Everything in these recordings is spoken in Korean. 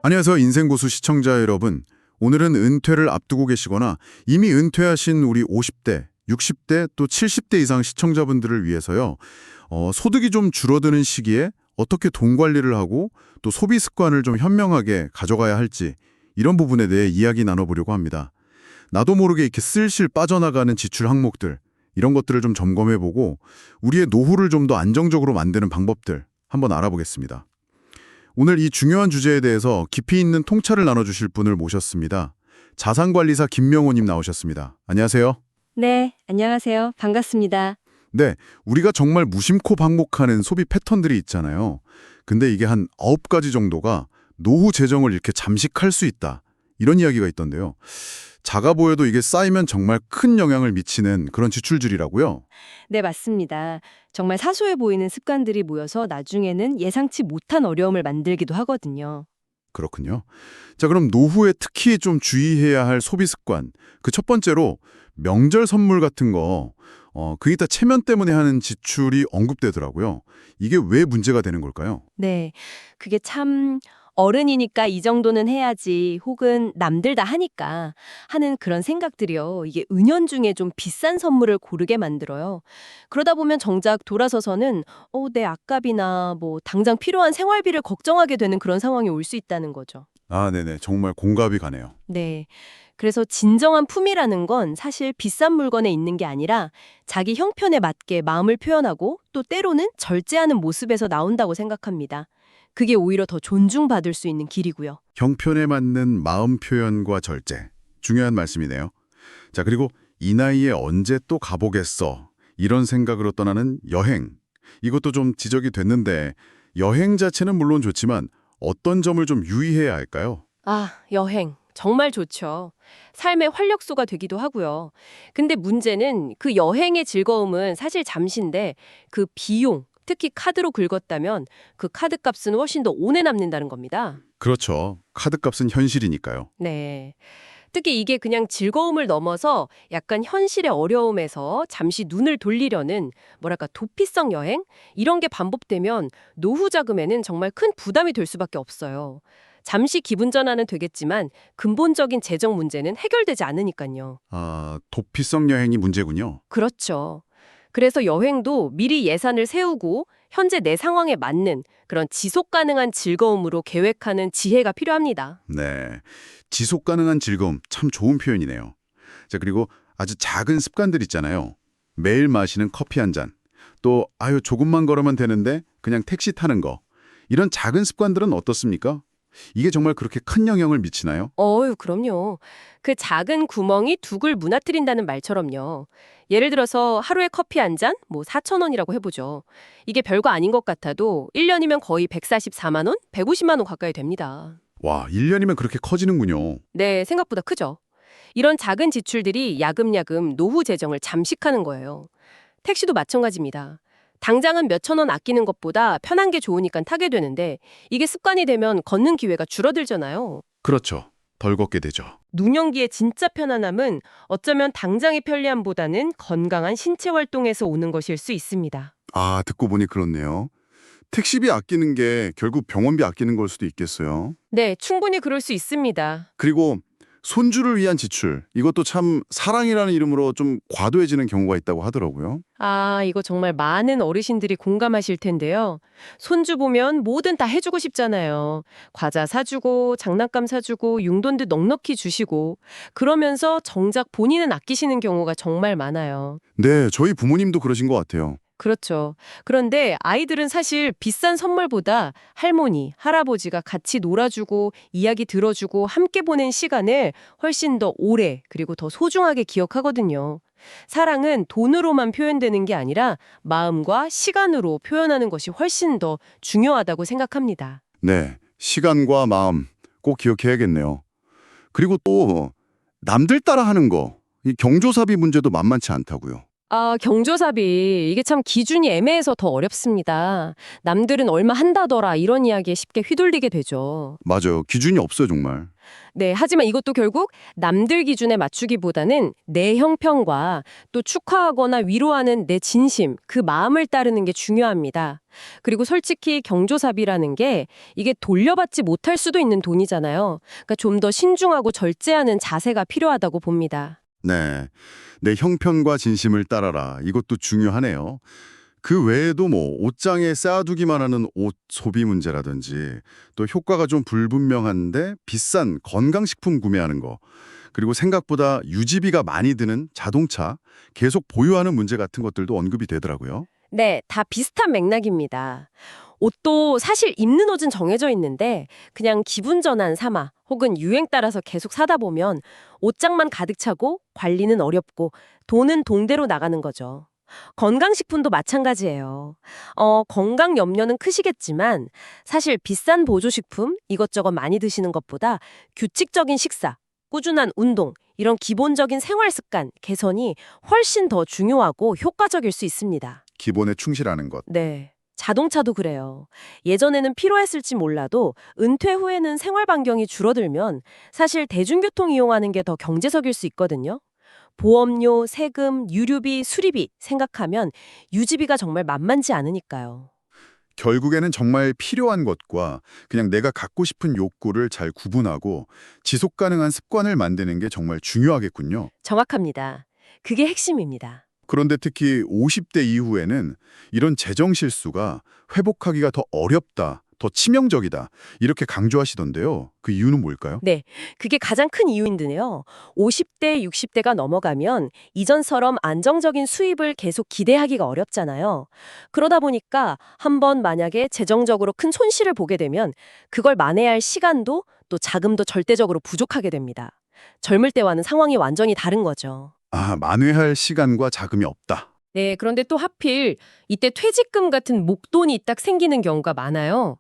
안녕하세요. 인생고수 시청자 여러분. 오늘은 은퇴를 앞두고 계시거나 이미 은퇴하신 우리 50대, 60대 또 70대 이상 시청자분들을 위해서요. 소득이 좀 줄어드는 시기에 어떻게 돈 관리를 하고 또 소비 습관을 좀 현명하게 가져가야 할지 이런 부분에 대해 이야기 나눠보려고 합니다. 나도 모르게 이렇게 슬슬 빠져나가는 지출 항목들 이런 것들을 좀 점검해보고 우리의 노후를 좀 더 안정적으로 만드는 방법들 한번 알아보겠습니다. 오늘 이 중요한 주제에 대해서 깊이 있는 통찰을 나눠주실 분을 모셨습니다. 자산관리사 김명호님 나오셨습니다. 안녕하세요. 네, 안녕하세요. 반갑습니다. 네, 우리가 정말 무심코 반복하는 소비 패턴들이 있잖아요. 근데 이게 한 9가지 정도가 노후 재정을 이렇게 잠식할 수 있다. 이런 이야기가 있던데요. 작아 보여도 이게 쌓이면 정말 큰 영향을 미치는 그런 지출들이라고요. 네, 맞습니다. 정말 사소해 보이는 습관들이 모여서 나중에는 예상치 못한 어려움을 만들기도 하거든요. 그렇군요. 자, 그럼 노후에 특히 좀 주의해야 할 소비 습관. 그 첫 번째로 명절 선물 같은 거, 그게 다 체면 때문에 하는 지출이 언급되더라고요. 이게 왜 문제가 되는 걸까요? 네, 그게 참 어른이니까 이 정도는 해야지 혹은 남들 다 하니까 하는 그런 생각들이요. 이게 은연중에 좀 비싼 선물을 고르게 만들어요. 그러다 보면 정작 돌아서서는 내 앞값이나 뭐 당장 필요한 생활비를 걱정하게 되는 그런 상황이 올 수 있다는 거죠. 아, 네네. 정말 공감이 가네요. 네. 그래서 진정한 품이라는 건 사실 비싼 물건에 있는 게 아니라 자기 형편에 맞게 마음을 표현하고 또 때로는 절제하는 모습에서 나온다고 생각합니다. 그게 오히려 더 존중받을 수 있는 길이고요. 형편에 맞는 마음 표현과 절제. 중요한 말씀이네요. 자, 그리고 이 나이에 언제 또 가보겠어. 이런 생각으로 떠나는 여행. 이것도 좀 지적이 됐는데 여행 자체는 물론 좋지만 어떤 점을 좀 유의해야 할까요? 아, 여행. 정말 좋죠. 삶의 활력소가 되기도 하고요. 근데 문제는 그 여행의 즐거움은 사실 잠시인데 그 비용, 특히 카드로 긁었다면 그 카드값은 훨씬 더 오래 남는다는 겁니다. 그렇죠. 카드값은 현실이니까요. 네. 특히 이게 그냥 즐거움을 넘어서 약간 현실의 어려움에서 잠시 눈을 돌리려는 뭐랄까 도피성 여행? 이런 게 반복되면 노후 자금에는 정말 큰 부담이 될 수밖에 없어요. 잠시 기분 전환은 되겠지만 근본적인 재정 문제는 해결되지 않으니까요. 아, 도피성 여행이 문제군요. 그렇죠. 그래서 여행도 미리 예산을 세우고 현재 내 상황에 맞는 그런 지속 가능한 즐거움으로 계획하는 지혜가 필요합니다. 네. 지속 가능한 즐거움 참 좋은 표현이네요. 자, 그리고 아주 작은 습관들 있잖아요. 매일 마시는 커피 한 잔. 또 아유 조금만 걸으면 되는데 그냥 택시 타는 거. 이런 작은 습관들은 어떻습니까? 이게 정말 그렇게 큰 영향을 미치나요? 그럼요. 그 작은 구멍이 둑을 무너뜨린다는 말처럼요. 예를 들어서 하루에 커피 한 잔, 뭐 4천 원이라고 해보죠. 이게 별거 아닌 것 같아도 1년이면 거의 144만 원, 150만 원 가까이 됩니다. 와, 1년이면 그렇게 커지는군요. 네, 생각보다 크죠. 이런 작은 지출들이 야금야금 노후 재정을 잠식하는 거예요. 택시도 마찬가지입니다. 당장은 몇천 원 아끼는 것보다 편한 게 좋으니까 타게 되는데 이게 습관이 되면 걷는 기회가 줄어들잖아요. 그렇죠. 덜 걷게 되죠. 노년기의 진짜 편안함은 어쩌면 당장의 편리함보다는 건강한 신체 활동에서 오는 것일 수 있습니다. 아, 듣고 보니 그렇네요. 택시비 아끼는 게 결국 병원비 아끼는 걸 수도 있겠어요. 네, 충분히 그럴 수 있습니다. 그리고 손주를 위한 지출, 이것도 참 사랑이라는 이름으로 좀 과도해지는 경우가 있다고 하더라고요. 아, 이거 정말 많은 어르신들이 공감하실 텐데요. 손주 보면 뭐든 다 해주고 싶잖아요. 과자 사주고, 장난감 사주고, 용돈도 넉넉히 주시고, 그러면서 정작 본인은 아끼시는 경우가 정말 많아요. 네, 저희 부모님도 그러신 것 같아요. 그렇죠. 그런데 아이들은 사실 비싼 선물보다 할머니, 할아버지가 같이 놀아주고 이야기 들어주고 함께 보낸 시간을 훨씬 더 오래 그리고 더 소중하게 기억하거든요. 사랑은 돈으로만 표현되는 게 아니라 마음과 시간으로 표현하는 것이 훨씬 더 중요하다고 생각합니다. 네, 시간과 마음 꼭 기억해야겠네요. 그리고 또 남들 따라 하는 거, 이 경조사비 문제도 만만치 않다고요. 아, 경조사비. 이게 참 기준이 애매해서 더 어렵습니다. 남들은 얼마 한다더라 이런 이야기에 쉽게 휘둘리게 되죠. 맞아요. 기준이 없어요, 정말. 네, 하지만 이것도 결국 남들 기준에 맞추기보다는 내 형평과 또 축하하거나 위로하는 내 진심, 그 마음을 따르는 게 중요합니다. 그리고 솔직히 경조사비라는 게 이게 돌려받지 못할 수도 있는 돈이잖아요. 그러니까 좀 더 신중하고 절제하는 자세가 필요하다고 봅니다. 네. 내 형편과 진심을 따라라. 이것도 중요하네요. 그 외에도 뭐 옷장에 쌓아두기만 하는 옷 소비 문제라든지 또 효과가 좀 불분명한데 비싼 건강식품 구매하는 거 그리고 생각보다 유지비가 많이 드는 자동차 계속 보유하는 문제 같은 것들도 언급이 되더라고요. 네, 다 비슷한 맥락입니다. 옷도 사실 입는 옷은 정해져 있는데 그냥 기분 전환 삼아 혹은 유행 따라서 계속 사다 보면 옷장만 가득 차고 관리는 어렵고 돈은 돈대로 나가는 거죠. 건강식품도 마찬가지예요. 건강 염려는 크시겠지만 사실 비싼 보조식품 이것저것 많이 드시는 것보다 규칙적인 식사, 꾸준한 운동, 이런 기본적인 생활 습관 개선이 훨씬 더 중요하고 효과적일 수 있습니다. 기본에 충실하는 것. 네. 자동차도 그래요. 예전에는 필요했을지 몰라도 은퇴 후에는 생활 반경이 줄어들면 사실 대중교통 이용하는 게 더 경제적일 수 있거든요. 보험료, 세금, 유류비, 수리비 생각하면 유지비가 정말 만만치 않으니까요. 결국에는 정말 필요한 것과 그냥 내가 갖고 싶은 욕구를 잘 구분하고 지속 가능한 습관을 만드는 게 정말 중요하겠군요. 정확합니다. 그게 핵심입니다. 그런데 특히 50대 이후에는 이런 재정 실수가 회복하기가 더 어렵다, 더 치명적이다 이렇게 강조하시던데요. 그 이유는 뭘까요? 네, 그게 가장 큰 이유인데요. 50대, 60대가 넘어가면 이전처럼 안정적인 수입을 계속 기대하기가 어렵잖아요. 그러다 보니까 한번 만약에 재정적으로 큰 손실을 보게 되면 그걸 만회할 시간도 또 자금도 절대적으로 부족하게 됩니다. 젊을 때와는 상황이 완전히 다른 거죠. 아, 만회할 시간과 자금이 없다. 네, 그런데 또 하필 이때 퇴직금 같은 목돈이 딱 생기는 경우가 많아요.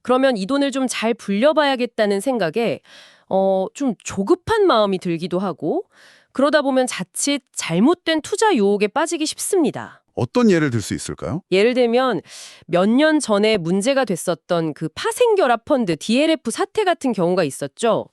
그러면 이 돈을 좀 잘 불려봐야겠다는 생각에 좀 조급한 마음이 들기도 하고 그러다 보면 자칫 잘못된 투자 유혹에 빠지기 쉽습니다. 어떤 예를 들 수 있을까요? 예를 들면 몇 년 전에 문제가 됐었던 그 파생결합 펀드 DLF 사태 같은 경우가 있었죠.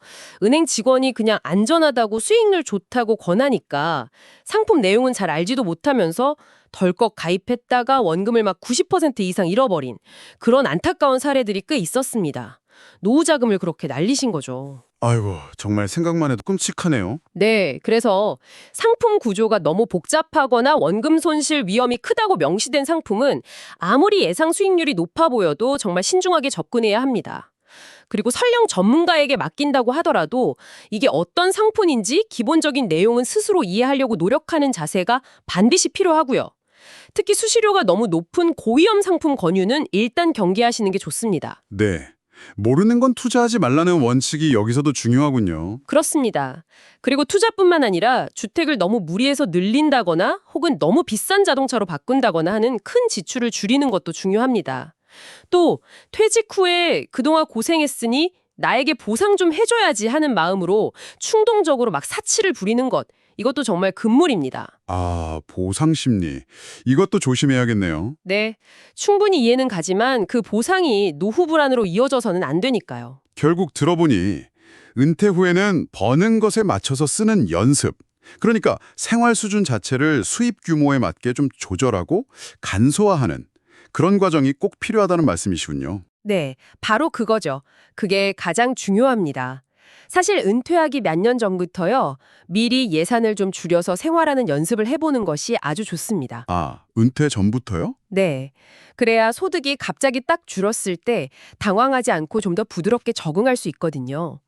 은행 직원이 그냥 안전하다고 수익률 좋다고 권하니까 상품 내용은 잘 알지도 못하면서 덜컥 가입했다가 원금을 막 90% 이상 잃어버린 그런 안타까운 사례들이 꽤 있었습니다. 노후 자금을 그렇게 날리신 거죠. 아이고, 정말 생각만 해도 끔찍하네요. 네, 그래서 상품 구조가 너무 복잡하거나 원금 손실 위험이 크다고 명시된 상품은 아무리 예상 수익률이 높아 보여도 정말 신중하게 접근해야 합니다. 그리고 설령 전문가에게 맡긴다고 하더라도 이게 어떤 상품인지 기본적인 내용은 스스로 이해하려고 노력하는 자세가 반드시 필요하고요. 특히 수수료가 너무 높은 고위험 상품 권유는 일단 경계하시는 게 좋습니다. 네. 모르는 건 투자하지 말라는 원칙이 여기서도 중요하군요. 그렇습니다. 그리고 투자뿐만 아니라 주택을 너무 무리해서 늘린다거나 혹은 너무 비싼 자동차로 바꾼다거나 하는 큰 지출을 줄이는 것도 중요합니다. 또 퇴직 후에 그동안 고생했으니 나에게 보상 좀 해줘야지 하는 마음으로 충동적으로 막 사치를 부리는 것, 이것도 정말 금물입니다. 아, 보상 심리. 이것도 조심해야겠네요. 네, 충분히 이해는 가지만 그 보상이 노후 불안으로 이어져서는 안 되니까요. 결국 들어보니 은퇴 후에는 버는 것에 맞춰서 쓰는 연습. 그러니까 생활 수준 자체를 수입 규모에 맞게 좀 조절하고 간소화하는 그런 과정이 꼭 필요하다는 말씀이시군요. 네, 바로 그거죠. 그게 가장 중요합니다. 사실 은퇴하기 몇 년 전부터요, 미리 예산을 좀 줄여서 생활하는 연습을 해보는 것이 아주 좋습니다. 아, 은퇴 전부터요? 네. 그래야 소득이 갑자기 딱 줄었을 때 당황하지 않고 좀 더 부드럽게 적응할 수 있거든요.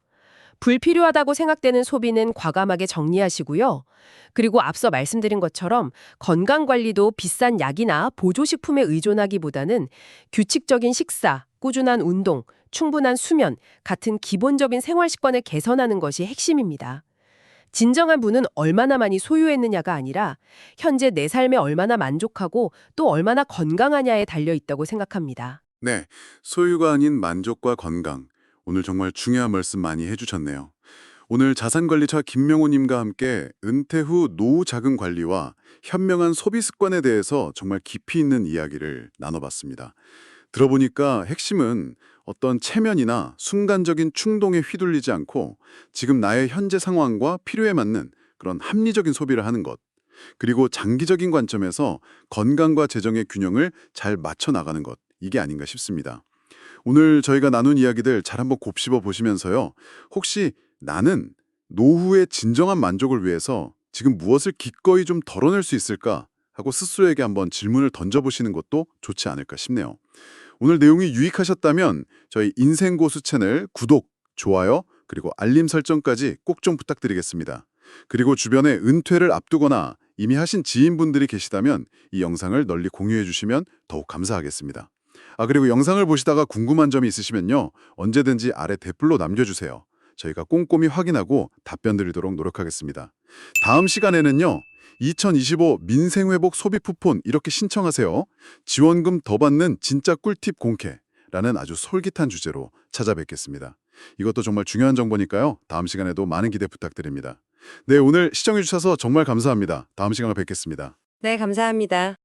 불필요하다고 생각되는 소비는 과감하게 정리하시고요. 그리고 앞서 말씀드린 것처럼 건강관리도 비싼 약이나 보조식품에 의존하기보다는 규칙적인 식사, 꾸준한 운동, 충분한 수면 같은 기본적인 생활 습관을 개선하는 것이 핵심입니다. 진정한 부는 얼마나 많이 소유했느냐가 아니라 현재 내 삶에 얼마나 만족하고 또 얼마나 건강하냐에 달려 있다고 생각합니다. 네, 소유가 아닌 만족과 건강. 오늘 정말 중요한 말씀 많이 해주셨네요. 오늘 자산관리사 김명호님과 함께 은퇴 후 노후 자금 관리와 현명한 소비 습관에 대해서 정말 깊이 있는 이야기를 나눠봤습니다. 들어보니까 핵심은 어떤 체면이나 순간적인 충동에 휘둘리지 않고 지금 나의 현재 상황과 필요에 맞는 그런 합리적인 소비를 하는 것, 그리고 장기적인 관점에서 건강과 재정의 균형을 잘 맞춰 나가는 것, 이게 아닌가 싶습니다. 오늘 저희가 나눈 이야기들 잘 한번 곱씹어 보시면서요. 혹시 나는 노후의 진정한 만족을 위해서 지금 무엇을 기꺼이 좀 덜어낼 수 있을까 하고 스스로에게 한번 질문을 던져보시는 것도 좋지 않을까 싶네요. 오늘 내용이 유익하셨다면 저희 인생고수 채널 구독, 좋아요, 그리고 알림 설정까지 꼭 좀 부탁드리겠습니다. 그리고 주변에 은퇴를 앞두거나 이미 하신 지인분들이 계시다면 이 영상을 널리 공유해 주시면 더욱 감사하겠습니다. 그리고 영상을 보시다가 궁금한 점이 있으시면요. 언제든지 아래 댓글로 남겨주세요. 저희가 꼼꼼히 확인하고 답변 드리도록 노력하겠습니다. 다음 시간에는요. 2025 민생회복 소비 쿠폰 이렇게 신청하세요. 지원금 더 받는 진짜 꿀팁 공개라는 아주 솔깃한 주제로 찾아뵙겠습니다. 이것도 정말 중요한 정보니까요. 다음 시간에도 많은 기대 부탁드립니다. 네, 오늘 시청해 주셔서 정말 감사합니다. 다음 시간에 뵙겠습니다. 네, 감사합니다.